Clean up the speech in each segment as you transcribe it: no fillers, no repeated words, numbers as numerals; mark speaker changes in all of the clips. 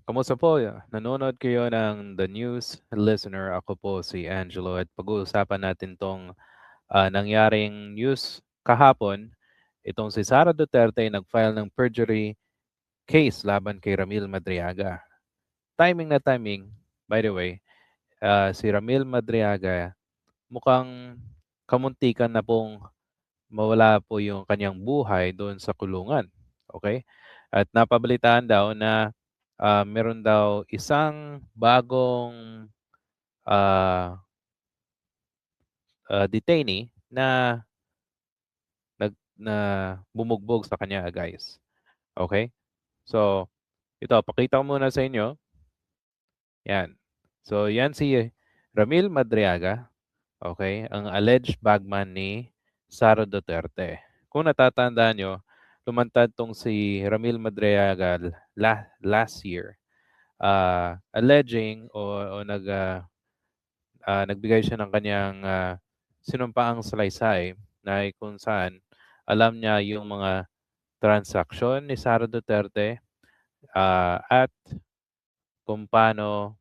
Speaker 1: Kamusta po? Nanonood kayo ng The News Listener. Ako po si Angelo at pag-uusapan natin tong nangyaring news kahapon. Itong si Sara Duterte ay nag-file ng perjury case laban kay Ramil Madriaga. Timing na timing, by the way, si Ramil Madriaga mukhang kamuntikan na pong mawala po yung kanyang buhay doon sa kulungan. Okay? At napabalitaan daw na meron daw isang bagong ah, detainee na na bumugbog sa kanya, guys. Okay? So, ito, pakita ko muna sa inyo. Yan. So, yan si Ramil Madriaga. Okay? Ang alleged bagman ni Sara Duterte. Kung natatandaan nyo, lumantad tong si Ramil Madriaga last year, alleging o nagbigay siya ng kanyang sinumpaang salaysay na kung saan alam niya yung mga transaksyon ni Sara Duterte at kung paano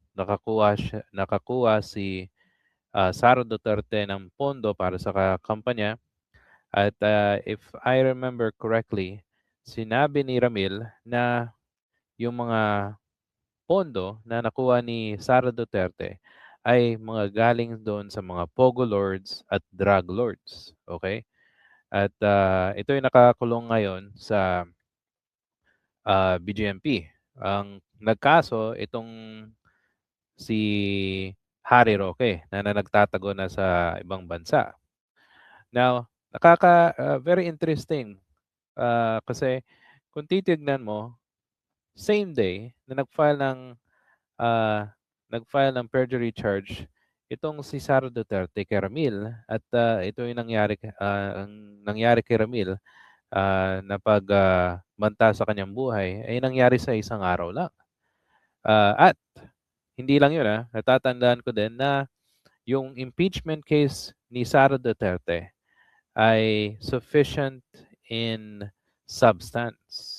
Speaker 1: nakakuha si Sara Duterte ng pondo para sa kampanya. At if I remember correctly, sinabi ni Ramil na yung mga pondo na nakuha ni Sara Duterte ay mga galing doon sa mga Pogo Lords at Drug Lords. Okay? At ito ay nakakulong ngayon sa BGMP. Ang nagkaso itong si Harry Roque na nagtatago na sa ibang bansa. Now, very interesting kasi kung titignan mo, same day na ah, nag-file ng perjury charge itong si Sara Duterte kay Ramil at ito yung nangyari kay Ramil na pagbanta sa kanyang buhay ay nangyari sa isang araw lang. At hindi lang yun, natatandaan ko din na yung impeachment case ni Sara Duterte ay sufficient in substance.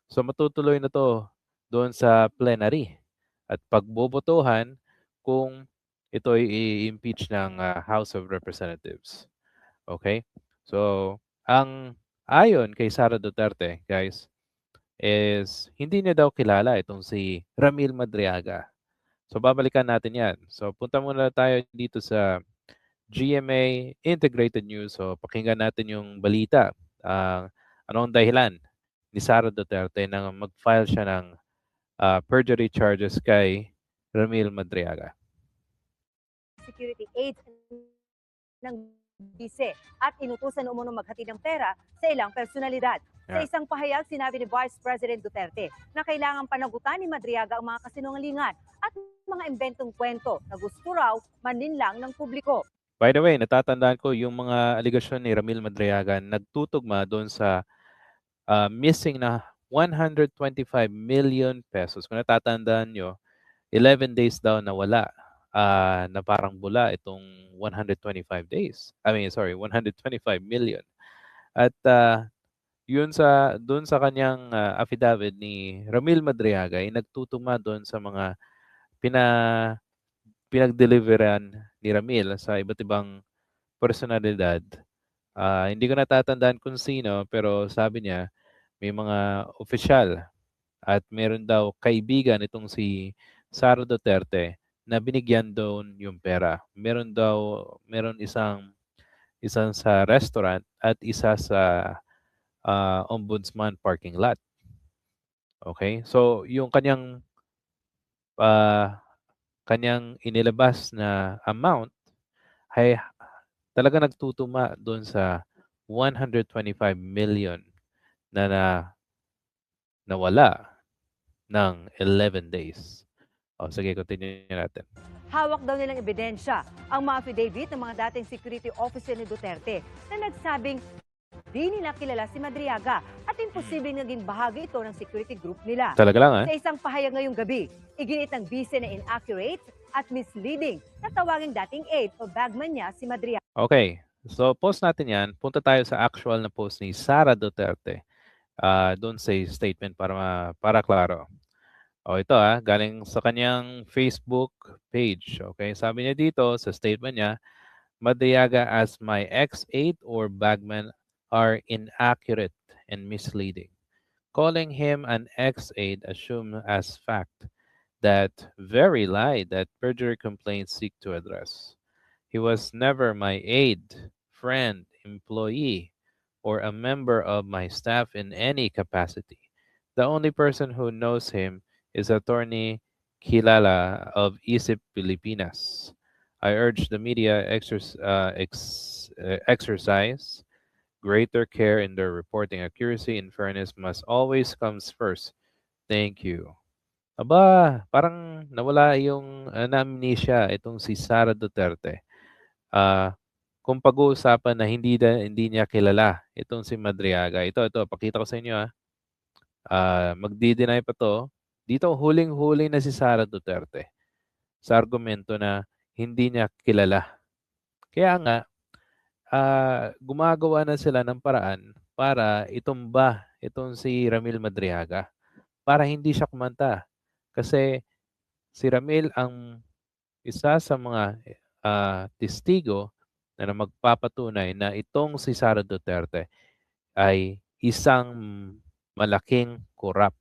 Speaker 1: So matutuloy na to doon sa plenary at pagbobotohan kung ito ay i-impeach ng House of Representatives. Okay? So, ang ayon kay Sara Duterte, guys, is hindi niya daw kilala itong si Ramil Madriaga. So, babalikan natin yan. So, punta muna tayo dito sa GMA Integrated News. So, pakinggan natin yung balita. Anong dahilan ni Sara Duterte na mag-file siya ng perjury charges kay Ramil Madriaga.
Speaker 2: Security aids ng bise at inutusan umunong maghatid ng pera sa ilang personalidad. Sa isang pahayag, sinabi ni Vice President Duterte na kailangan panagutan ni Madriaga ang mga kasinungalingan at mga inventong kwento na gusto raw maninlang ng publiko.
Speaker 1: By the way, natatandaan ko yung mga aligasyon ni Ramil Madriaga nagtutugma doon sa missing na 125 million pesos. Kung natatandaan nyo, 11 days daw na wala. Na parang bula itong 125 days. 125 million. At doon sa kanyang affidavit ni Ramil Madriaga ay nagtutuma doon sa mga pinag-deliveran ni Ramil sa iba't ibang personalidad. Hindi ko natatandaan kung sino pero sabi niya may mga opisyal at meron daw kaibigan itong si Sara Duterte na binigyan doon yung pera. Meron isang sa restaurant at isa sa ombudsman parking lot. Okay? So, yung kanyang inilabas na amount ay talaga nagtutuma doon sa 125 million na nawala ng 11 days. O, sige, continue natin.
Speaker 2: Hawak daw nilang ebidensya ang mga affidavit ng mga dating security officer ni Duterte na nagsabing di nila kilala si Madriaga at imposibleng naging bahagi ito ng security group nila.
Speaker 1: Talaga lang,
Speaker 2: Sa isang pahayag ngayong gabi, iginit ng bise na inaccurate at misleading na tawaging dating aide o bagman niya si Madriaga.
Speaker 1: Okay. So, post natin yan. Punta tayo sa actual na post ni Sara Duterte. Doon sa statement para klaro. Ito galing sa kanyang Facebook page. Okay, sabi niya dito sa statement niya, Madriaga as my ex-aide or bagman are inaccurate and misleading. Calling him an ex-aide assumed as fact that very lie that perjury complaints seek to address. He was never my aide, friend, employee, or a member of my staff in any capacity. The only person who knows him is Attorney Kilala of ISIP Pilipinas. I urge the media exercise greater care in their reporting. Accuracy and fairness must always comes first. Thank you. Aba, parang nawala yung na-amnesia itong si Sara Duterte. Ah, kung pag-uusapan na hindi niya kilala itong si Madriaga. Ito pakita ko sa inyo magde-deny pa 'to. Dito huling-huli na si Sara Duterte sa argumento na hindi niya kilala. Kaya nga, gumagawa na sila ng paraan para itumba itong si Ramil Madriaga para hindi siya kumanta. Kasi si Ramil ang isa sa mga testigo na magpapatunay na itong si Sara Duterte ay isang malaking korap,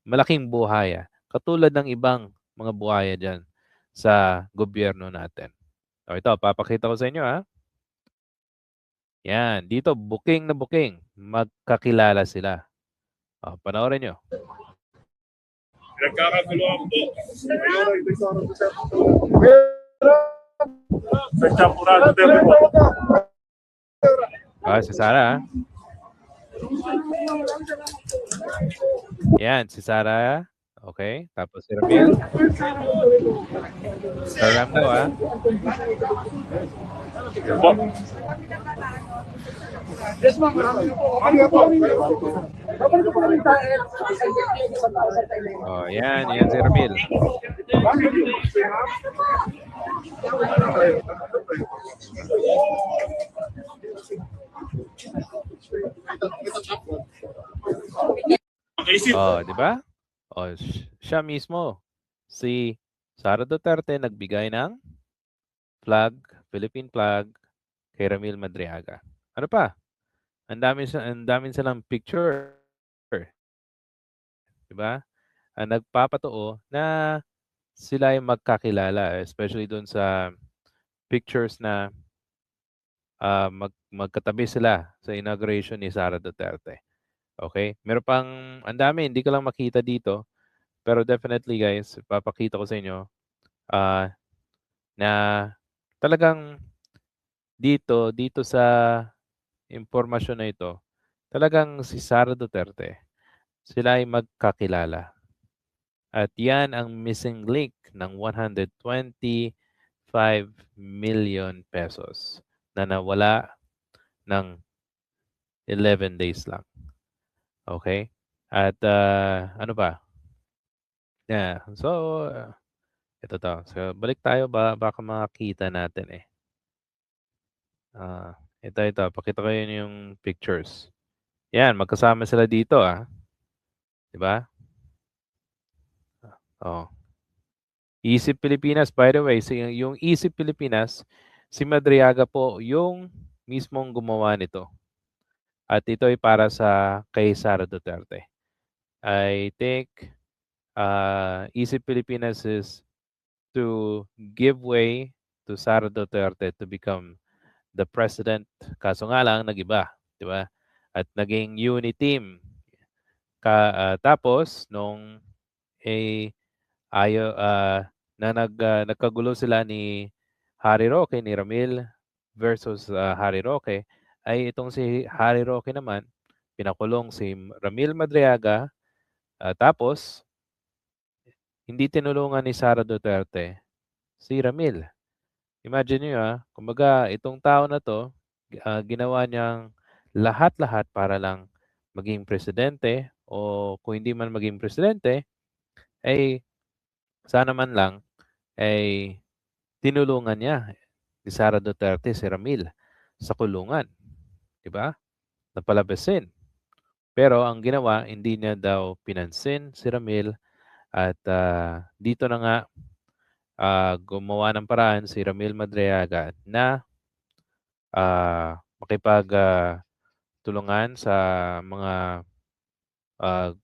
Speaker 1: malaking buhaya, katulad ng ibang mga buhaya diyan sa gobyerno natin. Ito papakita ko sa inyo Yan, dito booking na booking, magkakilala sila. Panoorin niyo.
Speaker 3: Nagkakaguluhan po. Sa Champurado din po.
Speaker 1: Si Sara. Yan, si Sara. Okay, tapos si Ramil. Sir Ram daw
Speaker 3: Yes, ma'am.
Speaker 1: Yan si Ramil. Di ba? Siya mismo, si Sara Duterte nagbigay ng flag, Philippine flag kay Ramil Madriaga. Ano pa? Ang dami silang picture. Di ba? Nagpapatoo na sila ay magkakilala, especially doon sa pictures na magkatabi sila sa inauguration ni Sara Duterte. Okay? Meron pang ang dami, hindi ko lang makita dito. Pero definitely guys, papakita ko sa inyo na talagang dito sa impormasyon na ito, talagang si Sara Duterte, sila ay magkakilala. At yan ang missing link ng 125 million pesos na nawala ng 11 days lang. Okay? At ano pa? Yeah. So, ito to. So, balik tayo baka makita natin ito. Pakita ko yun yung pictures. Yan, magkasama sila dito Di ba? ISIP Pilipinas, by the way, yung ISIP Pilipinas, si Madriaga po yung mismong gumawa nito. At ito ay para kay Sara Duterte. I think ISIP Pilipinas is to give way to Sara Duterte to become the president. Kaso nga lang, nag-iba. Di ba? At naging unity team. Tapos, nung nagkagulo sila ni Harry Roque, ni Ramil versus Harry Roque, ay itong si Harry Roque naman, pinakulong si Ramil Madriaga, tapos hindi tinulungan ni Sara Duterte si Ramil. Imagine niyo kumbaga itong tao na to, ginawa niyang lahat-lahat para lang maging presidente o kung hindi man maging presidente, ay sana man lang ay tinulungan niya ni Sara Duterte si Ramil sa kulungan. Di ba? Napalabasin. Pero ang ginawa, hindi niya daw pinansin si Ramil At dito na nga gumawa ng paraan si Ramil Madriaga na makipagtulungan sa mga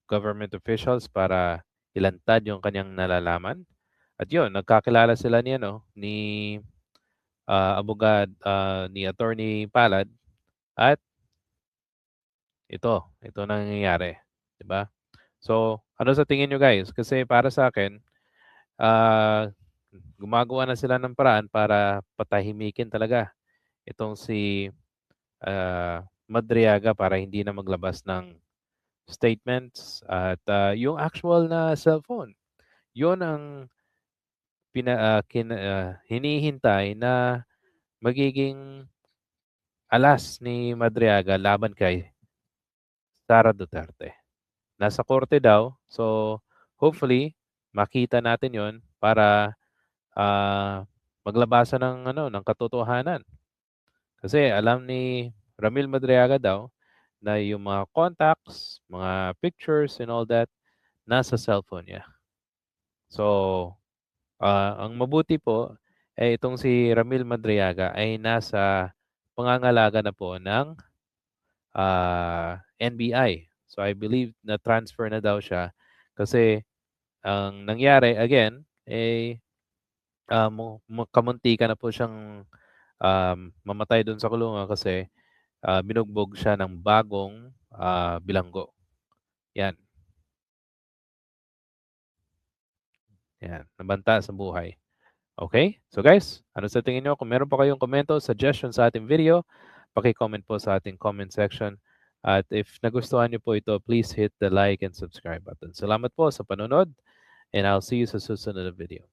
Speaker 1: government officials para ilantad yung kanyang nalalaman. At yun, nagkakilala sila ni ni Attorney Palad at ito nangyayari, 'di ba? So, ano sa tingin nyo guys? Kasi para sa akin, gumagawa na sila ng paraan para patahimikin talaga itong si Madriaga para hindi na maglabas ng statements at yung actual na cellphone. Yun ang hinihintay na magiging alas ni Madriaga laban kay Sara Duterte. Nasa korte daw, so hopefully makita natin 'yon para maglabasan ng katotohanan. Kasi alam ni Ramil Madriaga daw na yung mga contacts, mga pictures and all that nasa cellphone niya. So, ang mabuti po ay itong si Ramil Madriaga ay nasa pangangalaga na po ng NBI. So I believe na transfer na daw siya kasi ang nangyari again kamunti ka na po siyang mamatay doon sa kulungan kasi binugbog siya ng bagong bilanggo. Yan. Yan, nabanta sa buhay. Okay? So guys, ano sa tingin nyo? Kung meron pa kayong komento, suggestion sa ating video, paki-comment po sa ating comment section. At if nagustuhan nyo po ito, please hit the like and subscribe button. Salamat po sa panonood and I'll see you sa susunod na video.